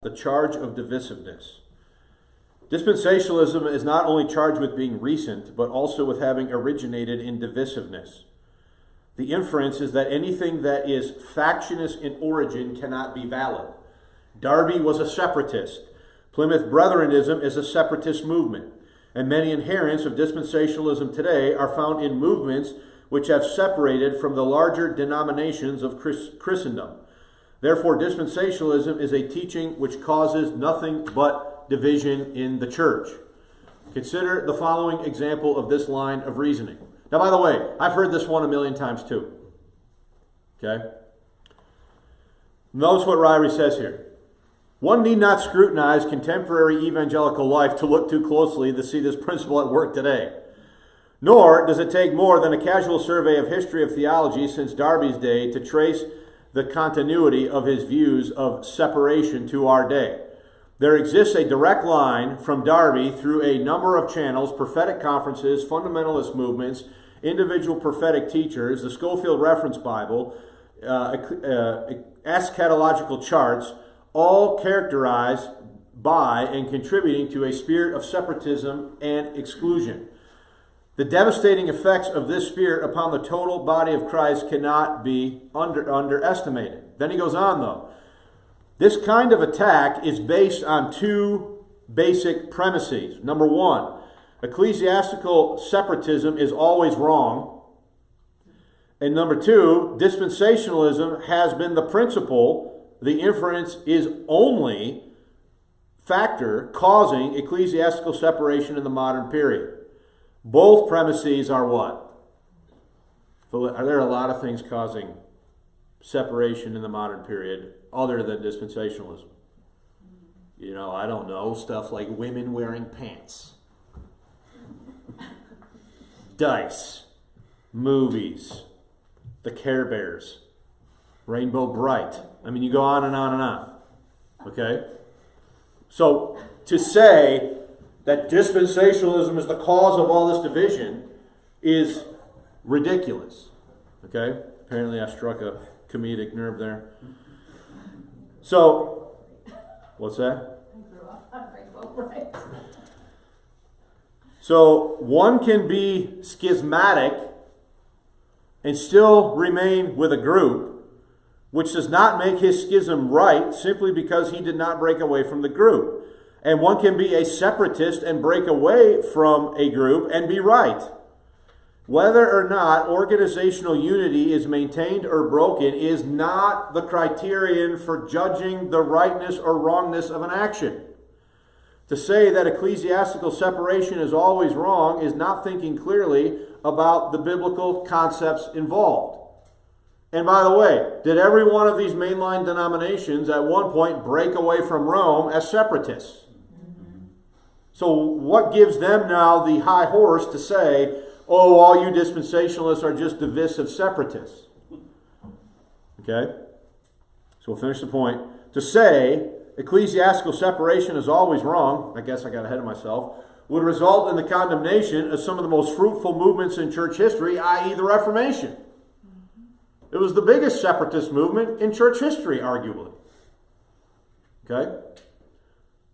the charge of divisiveness. Dispensationalism is not only charged with being recent, but also with having originated in divisiveness. The inference is that anything that is factionist in origin cannot be valid. Darby was a separatist. Plymouth Bretheranism is a separatist movement. And many adherents of dispensationalism today are found in movements which have separated from the larger denominations of Christendom. Therefore, dispensationalism is a teaching which causes nothing but division in the church. Consider the following example of this line of reasoning. Now, by the way, I've heard this one a million times too. Okay? Notice what Ryrie says here. One need not scrutinize contemporary evangelical life to look too closely to see this principle at work today. Nor does it take more than a casual survey of history of theology since Darby's day to trace the continuity of his views of separation to our day. There exists a direct line from Darby through a number of channels: prophetic conferences, fundamentalist movements, individual prophetic teachers, the Schofield Reference Bible, eschatological charts, all characterized by and contributing to a spirit of separatism and exclusion. The devastating effects of this spirit upon the total body of Christ cannot be underestimated. Then he goes on, though. This kind of attack is based on two basic premises. Number one, ecclesiastical separatism is always wrong. And number two, dispensationalism has been the principle, the inference is only factor causing ecclesiastical separation in the modern period. Both premises are what? Are there a lot of things causing separation in the modern period other than dispensationalism? You know, I don't know, stuff like women wearing pants, dice, movies, the Care Bears, Rainbow Bright. I mean, you go on and on and on. Okay? So, to say that dispensationalism is the cause of all this division is ridiculous. Okay? Apparently I struck a comedic nerve there. So, what's that? I grew up on Rainbow Bright. So, one can be schismatic and still remain with a group, which does not make his schism right simply because he did not break away from the group. And one can be a separatist and break away from a group and be right. Whether or not organizational unity is maintained or broken is not the criterion for judging the rightness or wrongness of an action. To say that ecclesiastical separation is always wrong is not thinking clearly about the biblical concepts involved. And by the way, did every one of these mainline denominations at one point break away from Rome as separatists? So what gives them now the high horse to say, oh, all you dispensationalists are just divisive separatists? Okay? So we'll finish the point. To say ecclesiastical separation is always wrong, I guess I got ahead of myself, would result in the condemnation of some of the most fruitful movements in church history, i.e. the Reformation. It was the biggest separatist movement in church history, arguably. Okay?